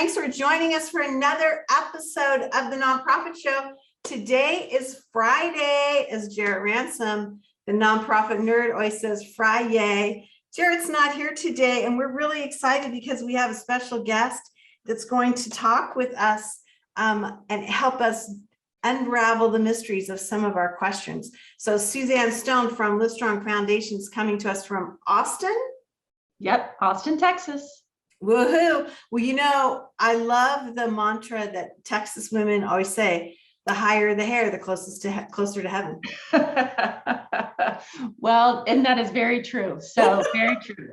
Thanks for joining us for another episode of the Nonprofit Show. Today is Friday, as Jarrett Ransom, the nonprofit nerd, always says Friday. Jarrett's not here today, and we're really excited because we have a special guest that's going to talk with us and help us unravel the mysteries of some of our questions. So Suzanne Stone from Livestrong Foundation is coming to us from Austin. Yep, Austin, Texas. Woohoo. Well, you know, I love the mantra that Texas women always say, the higher the hair, the closer to heaven. Well, and that is very true. So very true.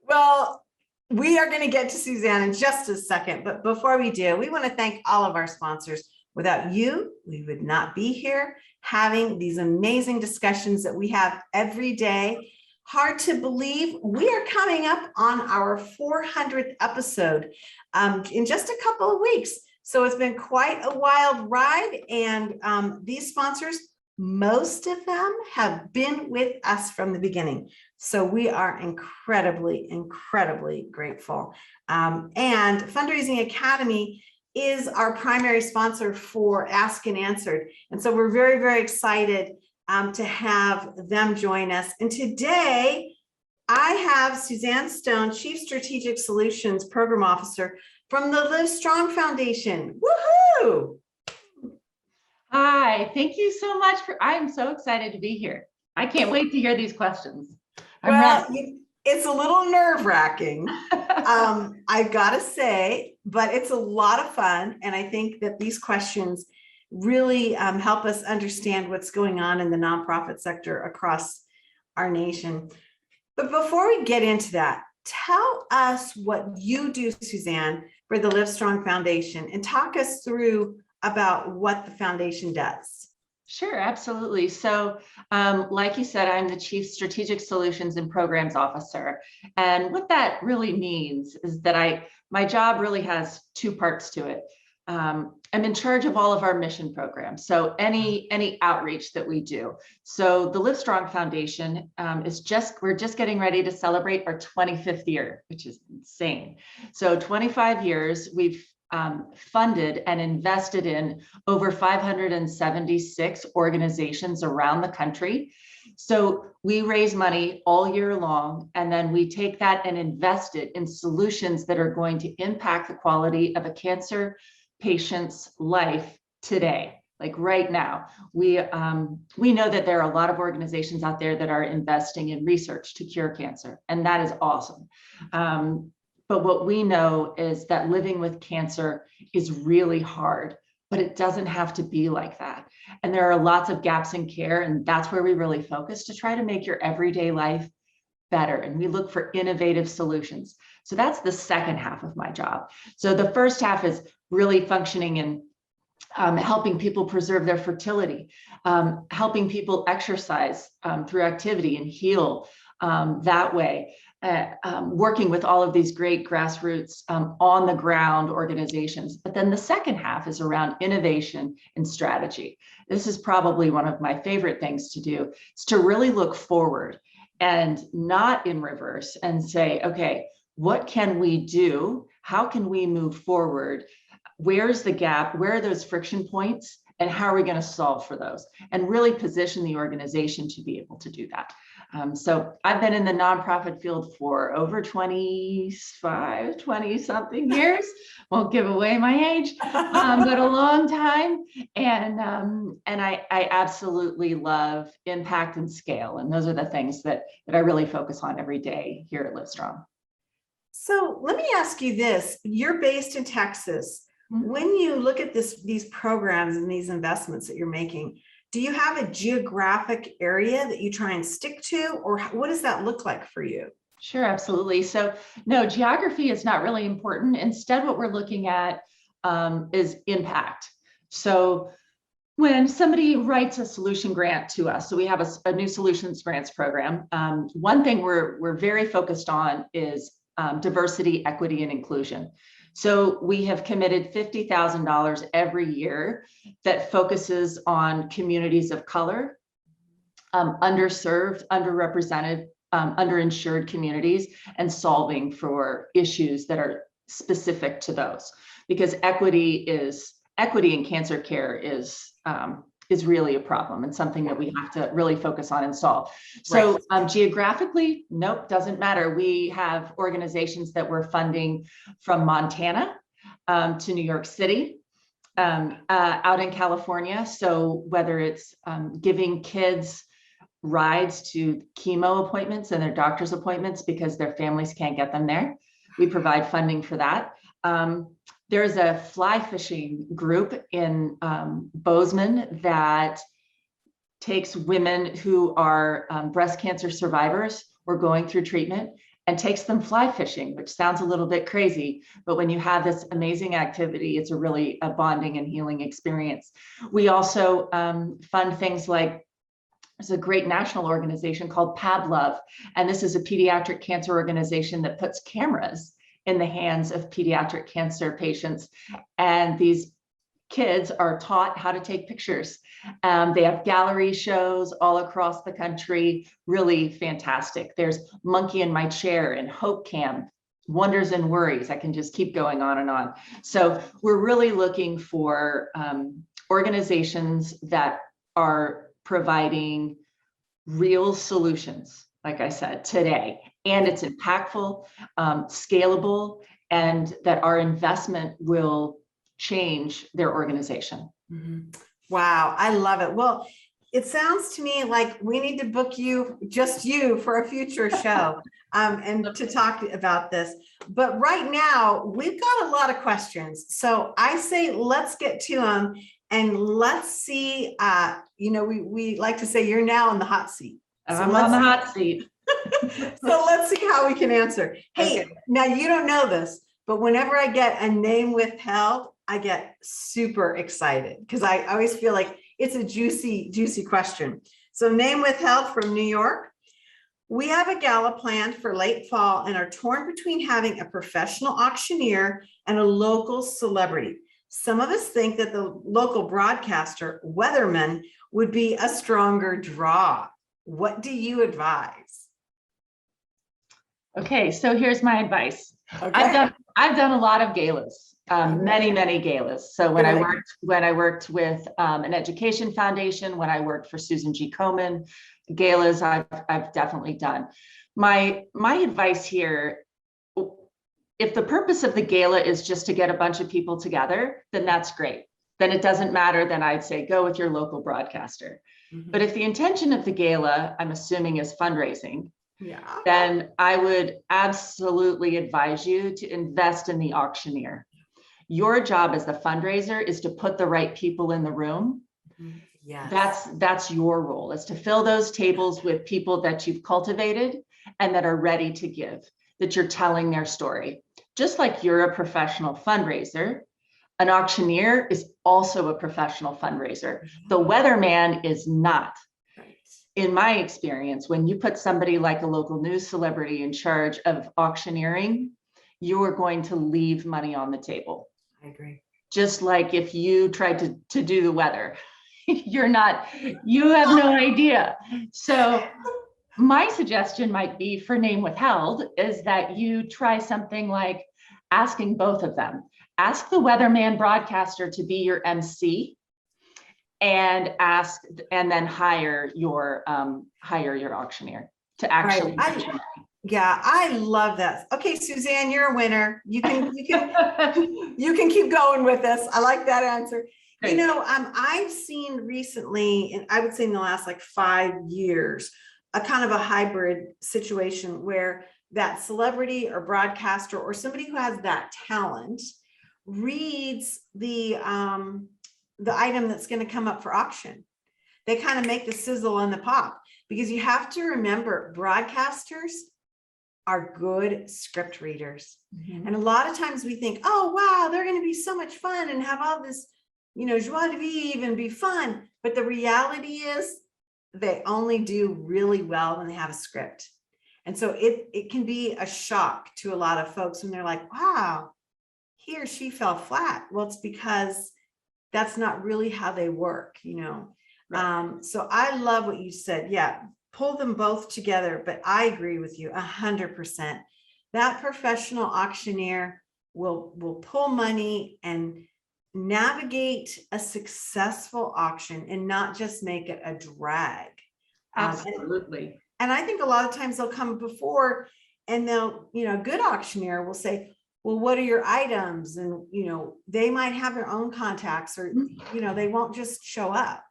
Well, we are going to get to Suzanne in just a second, but before we do, we want to thank all of our sponsors. Without you, we would not be here having these amazing discussions that we have every day. Hard to believe we are coming up on our 400th episode in just a couple of weeks. So it's been quite a wild ride, and these sponsors, most of them have been with us from the beginning. So we are incredibly, incredibly grateful. And Fundraising Academy is our primary sponsor for Ask and Answered. And so we're very, very excited to have them join us. And today I have Suzanne Stone, Chief Strategic Solutions Program Officer from the Livestrong Foundation. Woohoo! Hi, thank you so much I am so excited to be here. I can't wait to hear these questions. It's a little nerve-wracking, I've got to say, but it's a lot of fun. And I think that these questions really help us understand what's going on in the nonprofit sector across our nation. But before we get into that, tell us what you do, Suzanne, for the Livestrong Foundation, and talk us through about what the foundation does. Sure, absolutely. So like you said, I'm the Chief Strategic Solutions and Programs Officer. And what that really means is that my job really has two parts to it. I'm in charge of all of our mission programs. So any outreach that we do. So the Livestrong Foundation we're just getting ready to celebrate our 25th year, which is insane. So 25 years, we've funded and invested in over 576 organizations around the country. So we raise money all year long, and then we take that and invest it in solutions that are going to impact the quality of a cancer patient's life today. Like right now, we know that there are a lot of organizations out there that are investing in research to cure cancer, and that is awesome. But what we know is that living with cancer is really hard, but it doesn't have to be like that. And there are lots of gaps in care, and that's where we really focus to try to make your everyday life better. And we look for innovative solutions. So that's the second half of my job. So the first half is really functioning in helping people preserve their fertility, helping people exercise through activity and heal that way. Working with all of these great grassroots on the ground organizations. But then the second half is around innovation and strategy. This is probably one of my favorite things to do, is to really look forward and not in reverse and say, okay, what can we do? How can we move forward? Where's the gap? Where are those friction points? And how are we going to solve for those? And really position the organization to be able to do that. So I've been in the nonprofit field for over 20 something years. Won't give away my age, but a long time. And I absolutely love impact and scale. And those are the things that I really focus on every day here at Livestrong. So let me ask you this. You're based in Texas. When you look at these programs and these investments that you're making, do you have a geographic area that you try and stick to, or what does that look like for you? Sure, absolutely. So no, geography is not really important. Instead, what we're looking at is impact. So when somebody writes a solution grant to us, so we have a new solutions grants program. One thing we're very focused on is diversity, equity, and inclusion. So we have committed $50,000 every year that focuses on communities of color, underserved, underrepresented, underinsured communities, and solving for issues that are specific to those, because equity in cancer care is really a problem and something that we have to really focus on and solve. So geographically, nope, doesn't matter. We have organizations that we're funding from Montana to New York City, out in California. So whether it's giving kids rides to chemo appointments and their doctor's appointments because their families can't get them there, we provide funding for that. There's a fly fishing group in Bozeman that takes women who are breast cancer survivors or going through treatment and takes them fly fishing, which sounds a little bit crazy, but when you have this amazing activity, it's a bonding and healing experience. We also fund things like, there's a great national organization called PabLove, and this is a pediatric cancer organization that puts cameras in the hands of pediatric cancer patients. And these kids are taught how to take pictures. They have gallery shows all across the country, really fantastic. There's Monkey in My Chair and Hope Cam, Wonders and Worries. I can just keep going on and on. So we're really looking for organizations that are providing real solutions, like I said, today, and it's impactful, scalable, and that our investment will change their organization. Wow, I love it. Well, it sounds to me like we need to book you, just you, for a future show and to talk about this. But right now, we've got a lot of questions. So I say let's get to them and let's see, we like to say you're now in the hot seat. I'm on the hot seat. So let's see how we can answer. Hey, now you don't know this, but whenever I get a name withheld, I get super excited because I always feel like it's a juicy question. So name withheld from New York. We have a gala planned for late fall and are torn between having a professional auctioneer and a local celebrity. Some of us think that the local broadcaster, weatherman, would be a stronger draw. What do you advise? Okay, so here's my advice. Okay. I've done a lot of galas, many galas. So when I worked with an education foundation, when I worked for Susan G. Komen, galas I've definitely done. My advice here, if the purpose of the gala is just to get a bunch of people together, then that's great. Then it doesn't matter. Then I'd say go with your local broadcaster. But if the intention of the gala, I'm assuming, is fundraising, then I would absolutely advise you to invest in the auctioneer. Your job as the fundraiser is to put the right people in the room. That's your role, is to fill those tables with people that you've cultivated and that are ready to give, that you're telling their story. Just like you're a professional fundraiser, an auctioneer is also a professional fundraiser. The weatherman is not. In my experience, when you put somebody like a local news celebrity in charge of auctioneering, you are going to leave money on the table. I agree. Just like if you tried to do the weather, you have no idea. So my suggestion might be for name withheld is that you try something like asking both of them. Ask the weatherman broadcaster to be your MC, and then hire your auctioneer to actually. I love that. Okay, Suzanne, you're a winner. You can keep going with this. I like that answer. Great. I've seen recently, and I would say in the last like 5 years, a kind of a hybrid situation where that celebrity or broadcaster or somebody who has that talent reads the item that's going to come up for auction. They kind of make the sizzle and the pop, because you have to remember broadcasters are good script readers. And a lot of times we think, oh, wow, they're going to be so much fun and have all this, joie de vivre and be fun. But the reality is they only do really well when they have a script. And so it can be a shock to a lot of folks when they're like, wow, he or she fell flat. Well, it's because that's not really how they work, Right. So I love what you said. Yeah, pull them both together. But I agree with you 100%. That professional auctioneer will pull money and navigate a successful auction and not just make it a drag. Absolutely. And I think a lot of times they'll come before and they'll, a good auctioneer will say, well, what are your items? And, they might have their own contacts or, they won't just show up.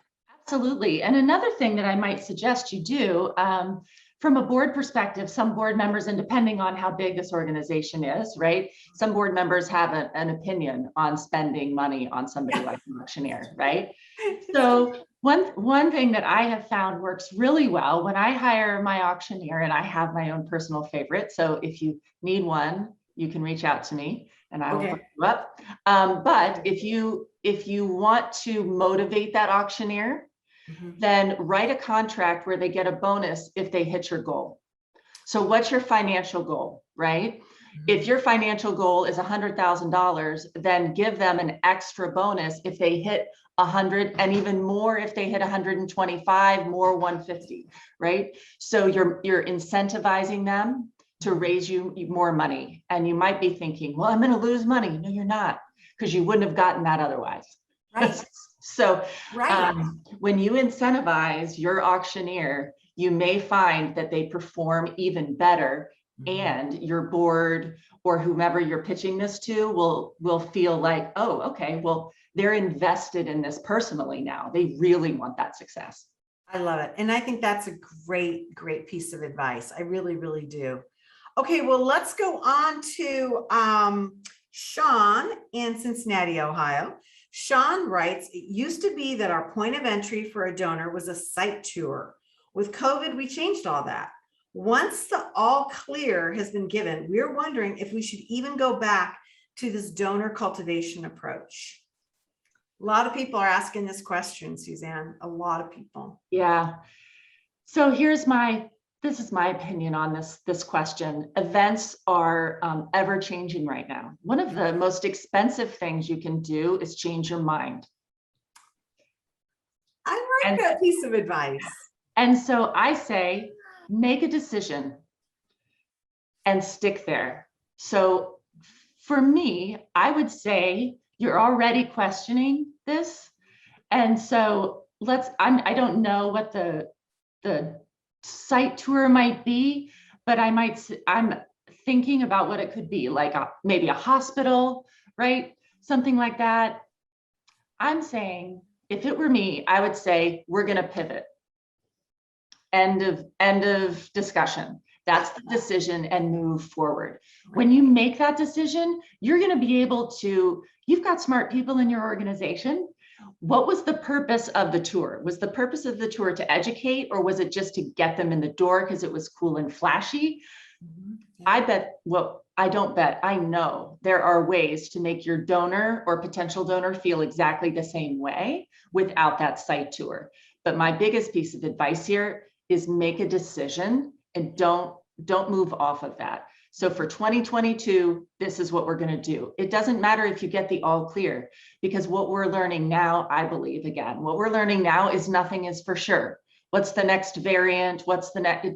Absolutely. And another thing that I might suggest you do, from a board perspective, some board members, and depending on how big this organization is, right? Some board members have an opinion on spending money on somebody like an auctioneer, right? So one thing that I have found works really well when I hire my auctioneer, and I have my own personal favorite. So if you need one, you can reach out to me and I will hook you up. But if you want to motivate that auctioneer, then write a contract where they get a bonus if they hit your goal. So what's your financial goal, right? If your financial goal is $100,000, then give them an extra bonus if they hit 100, and even more if they hit 125, more 150, right? So you're incentivizing them to raise you more money. And you might be thinking, well, I'm going to lose money. No, you're not, because you wouldn't have gotten that otherwise. Right. So Right. when you incentivize your auctioneer, you may find that they perform even better, and your board or whomever you're pitching this to will feel like, oh, okay, well, they're invested in this personally now. They really want that success. I love it. And I think that's a great, great piece of advice. I really, really do. Okay, well, let's go on to Sean in Cincinnati, Ohio. Sean writes, it used to be that our point of entry for a donor was a site tour. With COVID, we changed all that. Once the all clear has been given, we're wondering if we should even go back to this donor cultivation approach. A lot of people are asking this question, Suzanne, a lot of people. Yeah. So this is my opinion on this question. Events are ever changing right now. One of the most expensive things you can do is change your mind. I like that piece of advice. And so I say, make a decision and stick there. So for me, I would say you're already questioning this. And so I don't know what the site tour might be, but I'm thinking about what it could be, like maybe a hospital, right? Something like that. I'm saying, if it were me, I would say, we're going to pivot. End of discussion. That's the decision, and move forward. When you make that decision, you're going to be able to, you've got smart people in your organization. What was the purpose of the tour? Was the purpose of the tour to educate, or was it just to get them in the door because it was cool and flashy? I bet, well, I don't bet, I know there are ways to make your donor or potential donor feel exactly the same way without that site tour. But my biggest piece of advice here is make a decision and don't move off of that. So for 2022, this is what we're going to do. It doesn't matter if you get the all clear, because what we're learning now, I believe, again, what we're learning now is nothing is for sure. What's the next variant? What's the next?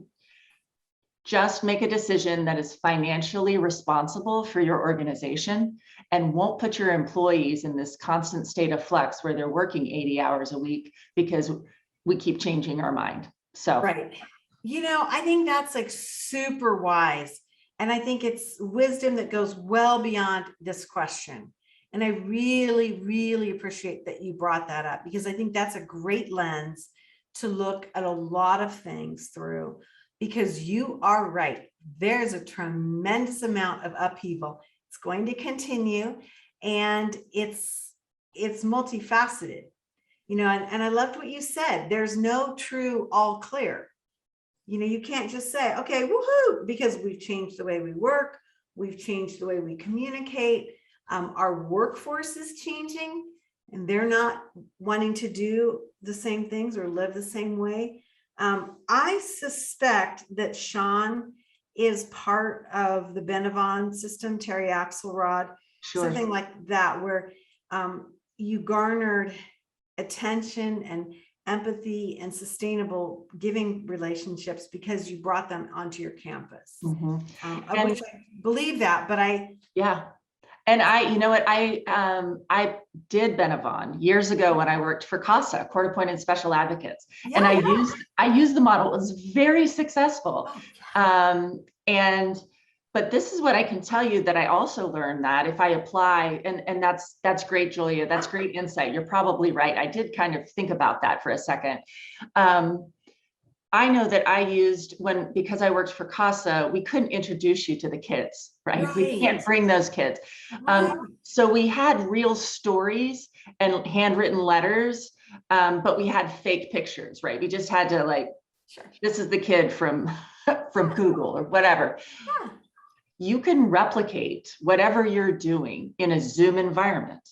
Just make a decision that is financially responsible for your organization and won't put your employees in this constant state of flux where they're working 80 hours a week because we keep changing our mind. So, right. I think that's like super wise. And I think it's wisdom that goes well beyond this question. And I really, really appreciate that you brought that up, because I think that's a great lens to look at a lot of things through, because you are right. There's a tremendous amount of upheaval. It's going to continue, and it's multifaceted, and I loved what you said. There's no true all clear. You can't just say, okay, woohoo, because we've changed the way we work. We've changed the way we communicate. Our workforce is changing, and they're not wanting to do the same things or live the same way. I suspect that Sean is part of the Benavon system, Terry Axelrod, sure. Something like that, where you garnered attention and empathy and sustainable giving relationships because you brought them onto your campus. Which I believe that, but yeah. And you know what, I did Benavon years ago when I worked for CASA, Court Appointed Special Advocates, and I used the model. It was very successful. Oh, yeah. But this is what I can tell you, that I also learned that if I apply, and that's great, Julia, that's great insight. You're probably right. I did kind of think about that for a second. I know that because I worked for CASA, we couldn't introduce you to the kids, right? We can't bring those kids. Right. So we had real stories and handwritten letters, but we had fake pictures, right? We just had to Sure. this is the kid from Google or whatever. Yeah. You can replicate whatever you're doing in a Zoom environment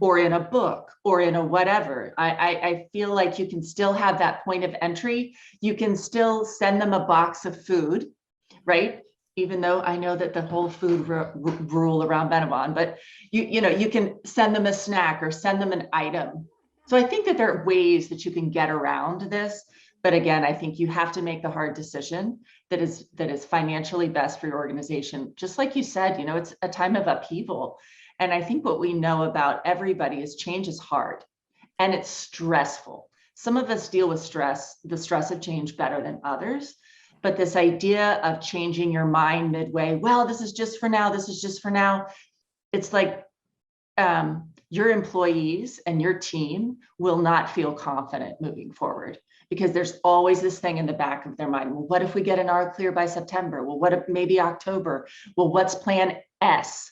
or in a book or in a whatever. I feel like you can still have that point of entry. You can still send them a box of food, right? Even though I know that the whole food rule around Benavon, but you can send them a snack or send them an item. So I think that there are ways that you can get around this. But again, I think you have to make the hard decision that is financially best for your organization. Just like you said, it's a time of upheaval. And I think what we know about everybody is change is hard and it's stressful. Some of us deal with the stress of change better than others. But this idea of changing your mind midway, well, this is just for now, this is just for now. It's like your employees and your team will not feel confident moving forward, because there's always this thing in the back of their mind. Well, what if we get an R clear by September? Well, what if maybe October? Well, what's plan S?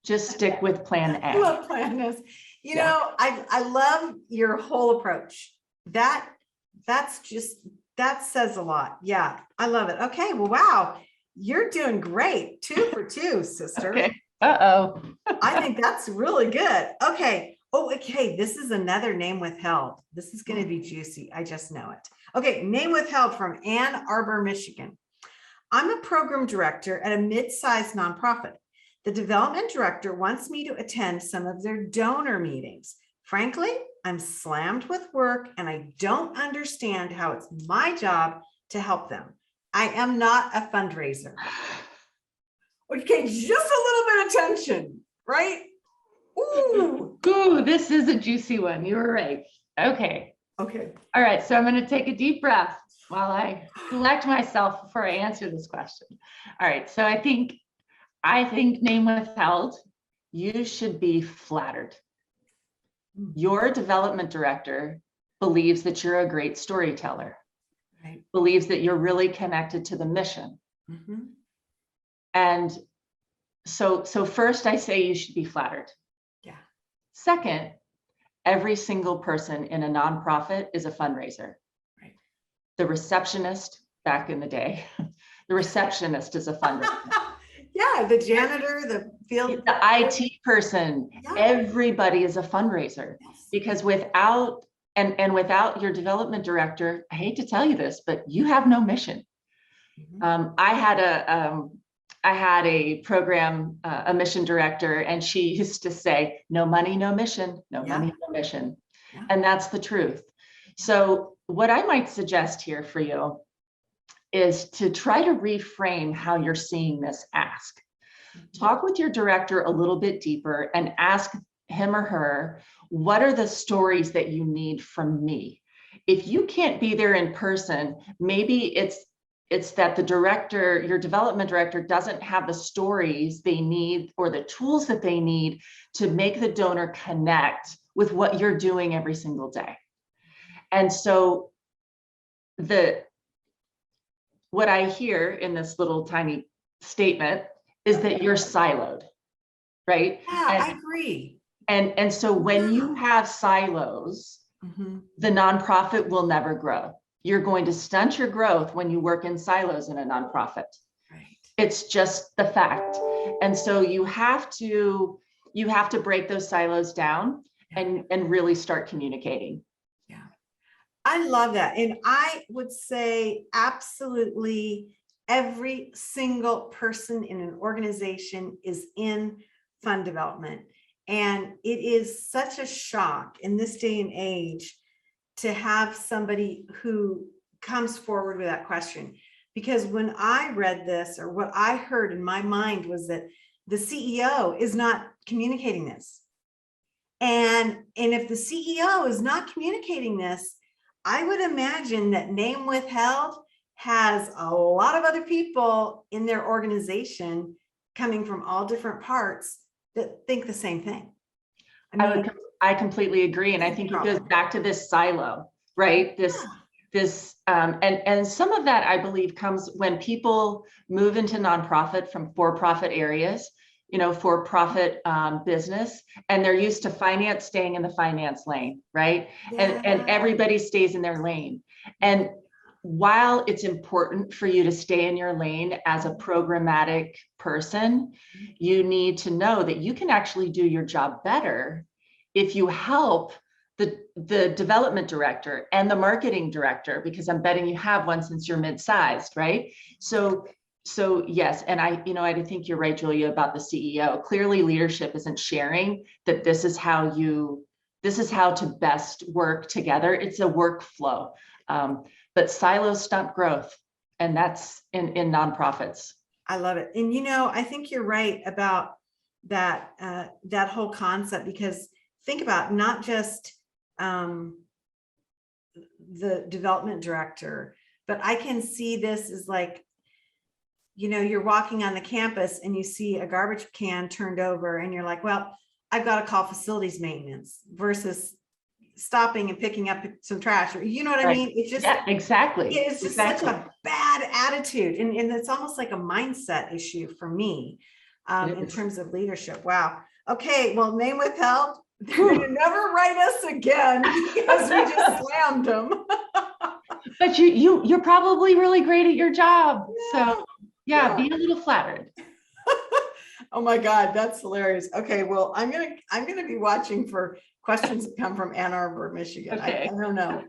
Just stick with plan A. I love plan S. I love your whole approach. That says a lot. Yeah, I love it. Okay, well, wow, you're doing great. 2 for 2, sister. Okay. Uh-oh. I think that's really good. Okay. Oh, okay. This is another name withheld. This is going to be juicy. I just know it. Okay. Name withheld from Ann Arbor, Michigan. I'm a program director at a mid-sized nonprofit. The development director wants me to attend some of their donor meetings. Frankly, I'm slammed with work and I don't understand how it's my job to help them. I am not a fundraiser. Okay, just a little bit of tension, right? Ooh, this is a juicy one. You were right. Okay. Okay. All right. So I'm going to take a deep breath while I collect myself before I answer this question. All right. So I think name withheld, you should be flattered. Your development director believes that you're a great storyteller, Right. Believes that you're really connected to the mission. And so first I say you should be flattered. Yeah. Second, every single person in a nonprofit is a fundraiser. Right. The receptionist back in the day, the receptionist is a fundraiser. Yeah, the janitor, the field, the IT person, everybody is a fundraiser. Yes. Because without your development director, I hate to tell you this, but you have no mission. I had a program, a mission director, and she used to say, no money, no mission, no money, no mission. Yeah. And that's the truth. So what I might suggest here for you is to try to reframe how you're seeing this ask. Talk with your director a little bit deeper and ask him or her, what are the stories that you need from me? If you can't be there in person, maybe it's that the director, your development director, doesn't have the stories they need or the tools that they need to make the donor connect with what you're doing every single day. And so what I hear in this little tiny statement is that you're siloed, right? Yeah, I agree. And so when you have silos, the nonprofit will never grow. You're going to stunt your growth when you work in silos in a nonprofit. Right. It's just the fact. And so you have to break those silos down and really start communicating. Yeah. I love that. And I would say absolutely every single person in an organization is in fund development. And it is such a shock in this day and age to have somebody who comes forward with that question. Because when I read this, or what I heard in my mind was that the CEO is not communicating this. And if the CEO is not communicating this, I would imagine that name withheld has a lot of other people in their organization coming from all different parts that think the same thing. I completely agree. And I think it goes back to this silo, right? And some of that, I believe, comes when people move into nonprofit from for-profit areas, for-profit business, and they're used to finance staying in the finance lane, right? Yeah. And everybody stays in their lane. And while it's important for you to stay in your lane as a programmatic person, you need to know that you can actually do your job better if you help the development director and the marketing director, because I'm betting you have one since you're mid-sized, right? So yes, and I think you're right, Julia, about the CEO. Clearly, leadership isn't sharing that this is how to best work together. It's a workflow, but silos stunt growth, and that's in nonprofits. I love it, and I think you're right about that that whole concept, because think about not just the development director, but I can see this as like, you're walking on the campus and you see a garbage can turned over and you're like, well, I've got to call facilities maintenance, versus stopping and picking up some trash, or what I mean? It's just, yeah, exactly. It's just such a bad attitude. And it's almost like a mindset issue for me in terms of leadership. Wow. Okay. Well, name withheld. They're going to never write us again because we just slammed them. But you're probably really great at your job. Yeah. So yeah, be a little flattered. Oh my God, that's hilarious. Okay, well, I'm gonna be watching for questions that come from Ann Arbor, Michigan. Okay. I don't know.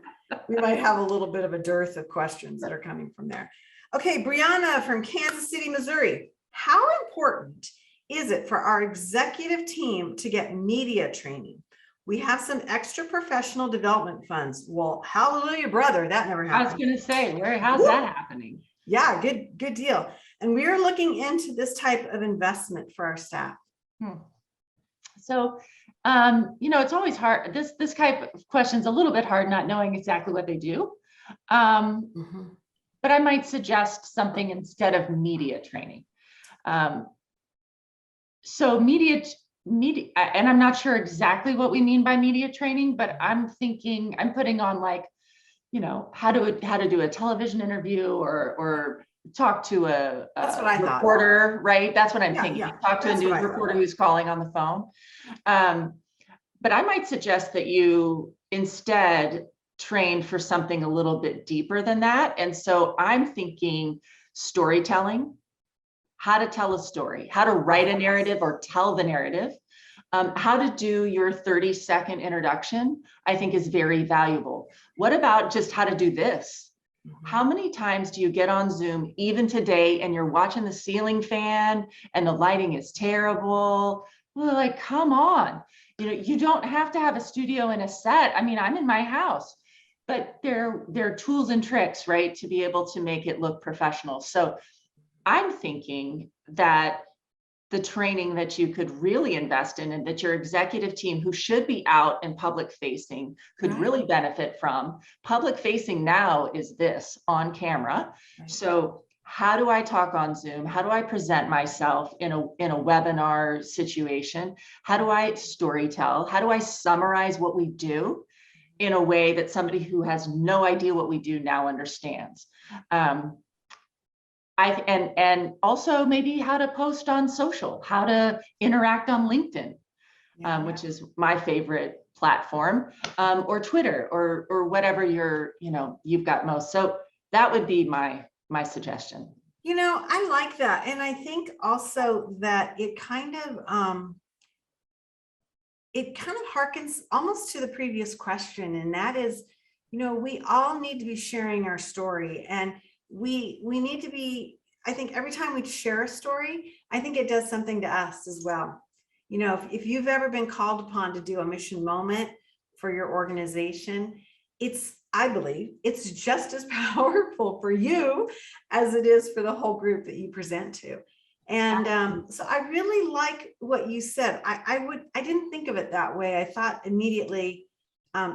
We might have a little bit of a dearth of questions that are coming from there. Okay, Brianna from Kansas City, Missouri. How important is it for our executive team to get media training? We have some extra professional development funds. Well, hallelujah, brother, that never happened. I was gonna say, how's that happening? Yeah, good deal. And we're looking into this type of investment for our staff. So, it's always hard. This type of question is a little bit hard, not knowing exactly what they do. But I might suggest something instead of media training. So media, and I'm not sure exactly what we mean by media training, but I'm putting on like, how to do a television interview or talk to a reporter, right? That's what I'm thinking. Talk to a news reporter who's calling on the phone. But I might suggest that you instead train for something a little bit deeper than that. And so I'm thinking storytelling, how to tell a story, how to write a narrative or tell the narrative. How to do your 30-second introduction, I think, is very valuable. What about just how to do this? How many times do you get on Zoom, even today, and you're watching the ceiling fan and the lighting is terrible? Well, like, come on. You don't have to have a studio and a set. I mean, I'm in my house, but there are tools and tricks, right, to be able to make it look professional. So I'm thinking that the training that you could really invest in, and that your executive team, who should be out and public facing, could really benefit from. Public facing now is this on camera. So how do I talk on Zoom? How do I present myself in a webinar situation? How do I storytell? How do I summarize what we do in a way that somebody who has no idea what we do now understands? And also maybe how to post on social, how to interact on LinkedIn, which is my favorite platform, or Twitter, or whatever you've got most. So that would be my suggestion. I like that. And I think also that it kind of harkens almost to the previous question. And that is, we all need to be sharing our story, and we need to be, I think every time we share a story, I think it does something to us as well. If you've ever been called upon to do a mission moment for your organization, I believe it's just as powerful for you as it is for the whole group that you present to. And so I really like what you said. I didn't think of it that way. I thought immediately,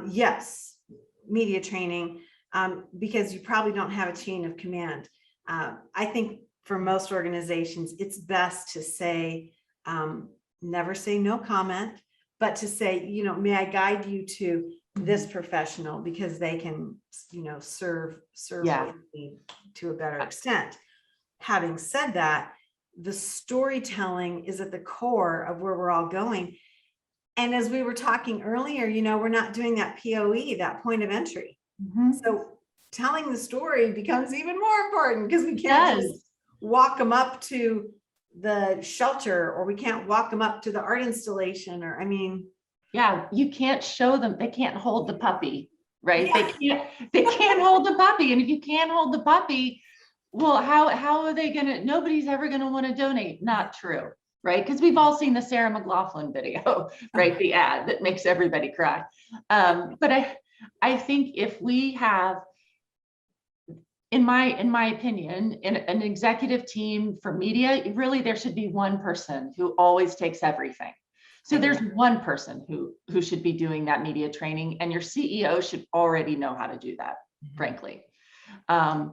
yes, media training, because you probably don't have a chain of command. I think for most organizations, it's best to say, never say no comment, but to say, may I guide you to this professional because they can, serve Yeah. what you need to a better extent. Having said that, the storytelling is at the core of where we're all going. And as we were talking earlier, we're not doing that POE, that point of entry. So telling the story becomes even more important because we can't just walk them up to the shelter, or we can't walk them up to the art installation, yeah, you can't show them, they can't hold the puppy, right? Yeah. They can't hold the puppy. And if you can't hold the puppy, well, how are they gonna, nobody's ever gonna want to donate. Not true, right? Because we've all seen the Sarah McLachlan video, right? The ad that makes everybody cry. But I think if we have, in my opinion, in an executive team for media, really there should be one person who always takes everything. So there's one person who should be doing that media training, and your CEO should already know how to do that, frankly. I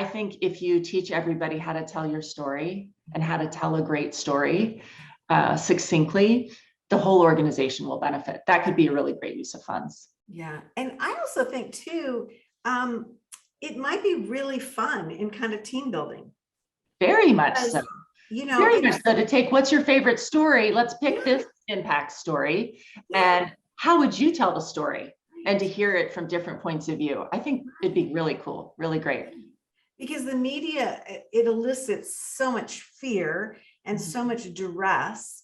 think if you teach everybody how to tell your story and how to tell a great story succinctly, the whole organization will benefit. That could be a really great use of funds. Yeah. And I also think too, it might be really fun in kind of team building. Very much so. Very much so. To take, what's your favorite story? Let's pick this impact story. And how would you tell the story? And to hear it from different points of view. I think it'd be really cool, really great. Because the media, it elicits so much fear and so much duress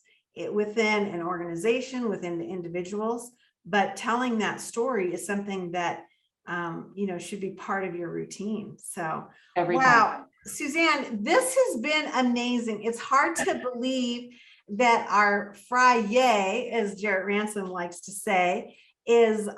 within an organization, within the individuals. But telling that story is something that, should be part of your routine. So, wow. Suzanne, this has been amazing. It's hard to believe that our Friday, as Jarrett Ransom likes to say, is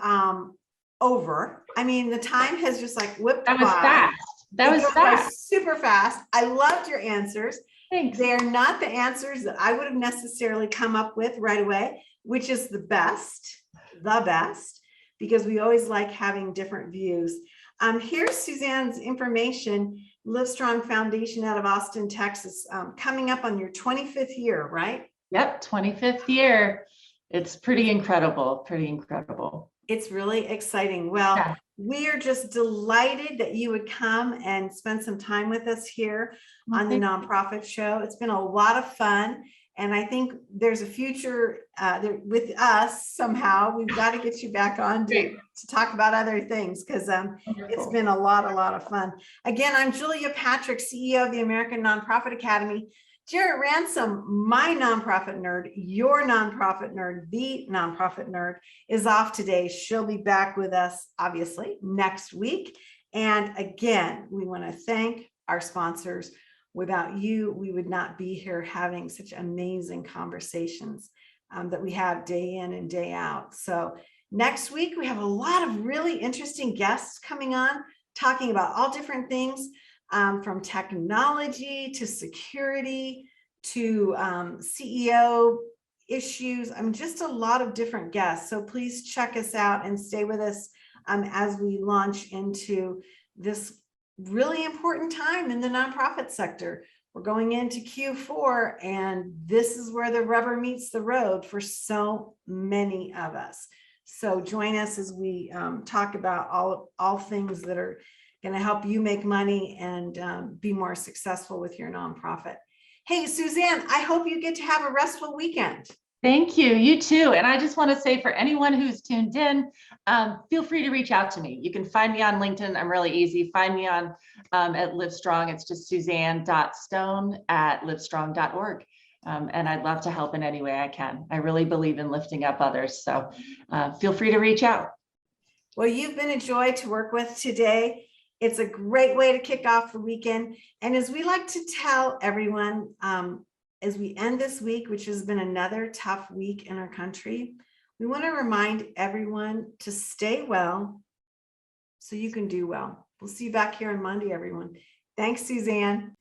over. I mean, the time has just like whipped by. That was fast. That was fast. Super fast. I loved your answers. Thanks. They're not the answers that I would have necessarily come up with right away, which is the best, because we always like having different views. Here's Suzanne's information. Livestrong Foundation out of Austin, Texas, coming up on your 25th year, right? Yep, 25th year. It's pretty incredible, pretty incredible. It's really exciting. Well, we are just delighted that you would come and spend some time with us here on the Nonprofit Show. It's been a lot of fun. And I think there's a future with us somehow. We've got to get you back on to talk about other things, because it's been a lot of fun. Again, I'm Julia Patrick, CEO of the American Nonprofit Academy. Jarrett Ransom, my nonprofit nerd, your nonprofit nerd, the nonprofit nerd, is off today. She'll be back with us, obviously, next week. And again, we want to thank our sponsors. Without you, we would not be here having such amazing conversations that we have day in and day out. So next week, we have a lot of really interesting guests coming on, talking about all different things, from technology to security to CEO issues. Just a lot of different guests. So please check us out and stay with us as we launch into this really important time in the nonprofit sector. We're going into Q4, and this is where the rubber meets the road for so many of us. So join us as we talk about all things that are going to help you make money and be more successful with your nonprofit. Hey, Suzanne, I hope you get to have a restful weekend. Thank you. You too. And I just want to say, for anyone who's tuned in, feel free to reach out to me. You can find me on LinkedIn. I'm really easy. Find me on at Livestrong. It's just suzanne.stone@livestrong.org. And I'd love to help in any way I can. I really believe in lifting up others. So feel free to reach out. Well, you've been a joy to work with today. It's a great way to kick off the weekend. And as we like to tell everyone, as we end this week, which has been another tough week in our country, we want to remind everyone to stay well so you can do well. We'll see you back here on Monday, everyone. Thanks, Suzanne.